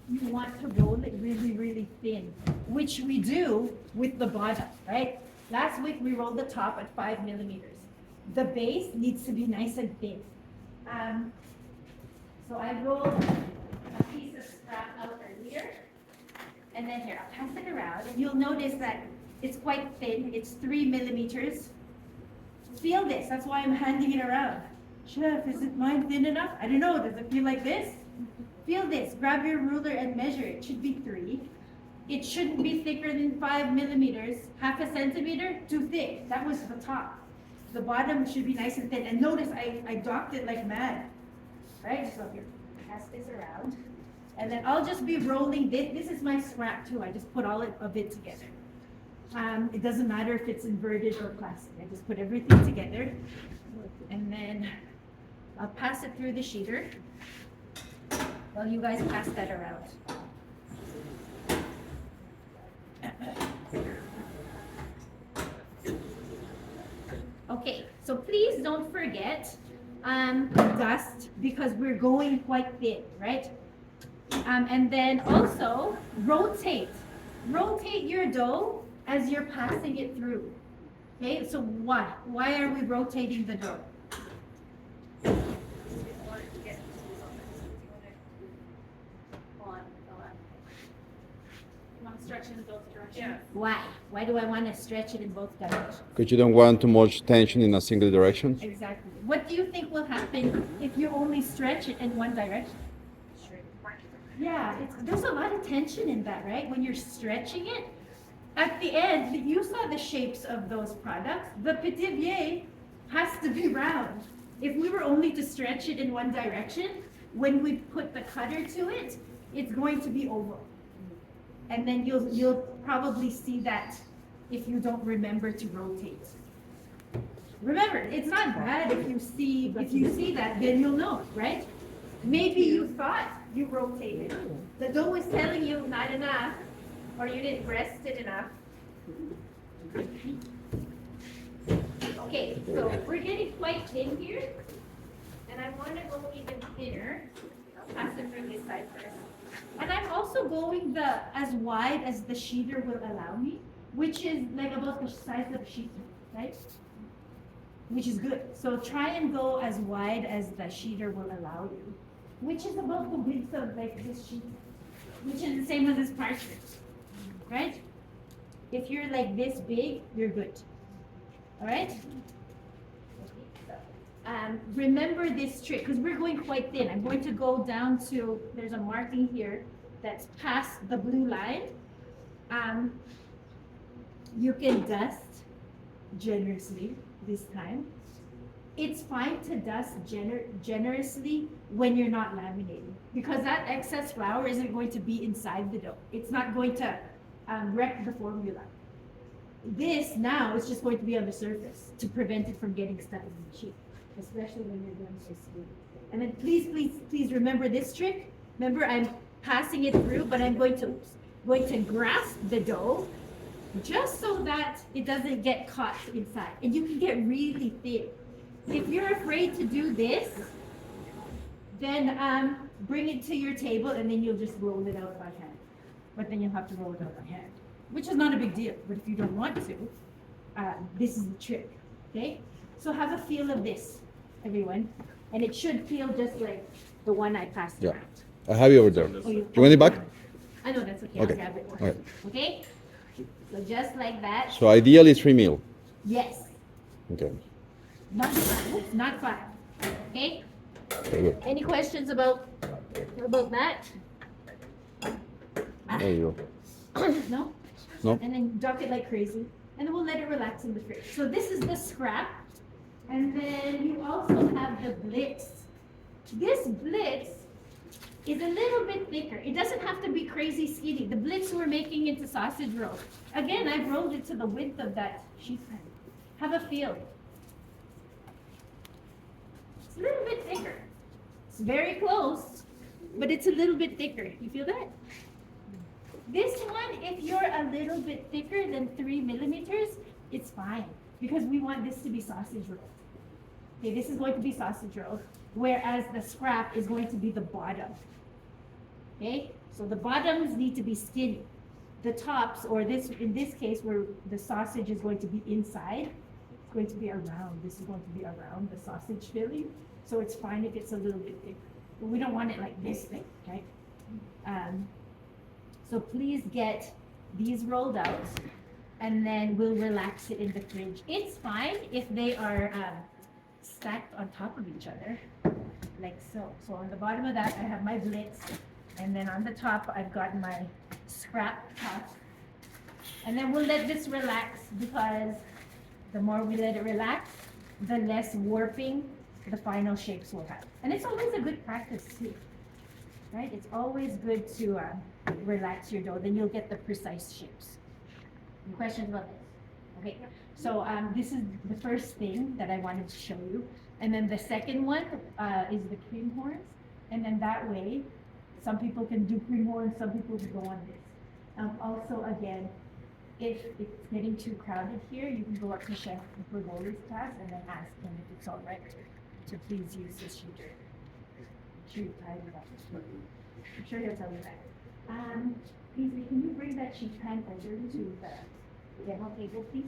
you want to roll it really, really thin, which we do with the bottom, right? Last week we rolled the top at 5 millimeters. The base needs to be nice and thin. So I rolled a piece of scrap out earlier, and then here, I'll pass it around, and you'll notice that it's quite thin. It's 3 millimeters. Feel this, that's why I'm handing it around. Chef, is it mine thin enough? I don't know, does it feel like this? Feel this, grab your ruler and measure. It should be 3. It shouldn't be thicker than 5 millimeters. Half a centimeter, too thick. That was the top. The bottom should be nice and thin. And notice I docked it like mad. Right, so here, pass this around. And then I'll just be rolling this. This is my scrap too. I just put all of it together. It doesn't matter if it's inverted or plastic. I just put everything together. And then I'll pass it through the sheeter. Well, you guys pass that around. Okay, so please don't forget dust because we're going quite thin, right? And then also rotate your dough as you're passing it through. Okay, so why are we rotating the dough? Stretch in both directions. Yeah. Why do I want to stretch it in both directions? Because you don't want too much tension in a single direction. Exactly. What do you think will happen if you only stretch it in one direction? Yeah, there's a lot of tension in that, right? When you're stretching it, at the end, you saw the shapes of those products. The pétivier has to be round. If we were only to stretch it in one direction, when we put the cutter to it, it's going to be oval. And then you'll probably see that if you don't remember to rotate. Remember, it's not bad if you see that, then you'll know, right? Maybe you thought you rotated. The dough is telling you not enough, or you didn't rest it enough. Okay, so we're getting quite thin here, and I want to go even thinner. I'll pass it from this side first. And I'm also going as wide as the sheeter will allow me, which is like about the size of a sheeter, right? Which is good. So try and go as wide as the sheeter will allow you, which is about the width of like this sheet, which is the same as this parchment, right? If you're like this big, you're good. All right? Remember this trick, because we're going quite thin. I'm going to go down to, there's a marking here that's past the blue line. You can dust generously this time. It's fine to dust generously when you're not laminating, because that excess flour isn't going to be inside the dough. It's not going to wreck the formula. This now is just going to be on the surface to prevent it from getting stuck in the sheet, especially when you're doing so smooth. And then please remember this trick. Remember, I'm passing it through, but I'm going to grasp the dough just so that it doesn't get caught inside. And you can get really thin. If you're afraid to do this, then bring it to your table and then you'll just roll it out by hand. But then you'll have to roll it out by hand, which is not a big deal. But if you don't want to, this is the trick, okay? So have a feel of this, everyone. And it should feel just like the one I passed around. I have it over there. Oh, you want it back? I know, that's okay. Okay. I'll grab it. Okay. Okay? So just like that. So ideally 3 mil. Yes. Okay. Not 5. Oops, not 5. Okay? Very good. Any questions about that? There you go. No? No. And then dock it like crazy. And then we'll let it relax in the fridge. So this is the scrap. And then you also have the blitz. This blitz is a little bit thicker. It doesn't have to be crazy skinny. The blitz we're making into sausage rolls. Again, I've rolled it to the width of that sheet pan. Have a feel. It's a little bit thicker. It's very close, but it's a little bit thicker. You feel that? This one, if you're a little bit thicker than 3 millimeters, it's fine, because we want this to be sausage roll. Okay, this is going to be sausage roll, whereas the scrap is going to be the bottom. Okay, So the bottoms need to be skinny. The tops, or in this case, where the sausage is going to be inside, it's going to be around. This is going to be around the sausage filling. So it's fine if it's a little bit thick. But we don't want it like this thick, okay? So please get these rolled out, and then we'll relax it in the fridge. It's fine if they are stacked on top of each other, like so. So on the bottom of that, I have my blitz, and then on the top, I've got my scrap top. And then we'll let this relax, because the more we let it relax, the less warping the final shapes will have. And it's always a good practice too, right? It's always good to relax your dough, then you'll get the precise shapes. Any questions about this? Okay, so this is the first thing that I wanted to show you. And then the second one is the cream horns. And then that way, some people can do cream horns, some people can go on this. Also, again, if it's getting too crowded here, you can go up to Chef Bergoli's class and then ask him if it's all right to please use this shooter. Shoot, tie it up. I'm sure he'll tell you that. Paisley, can you bring that sheet pan over to the demo table, please?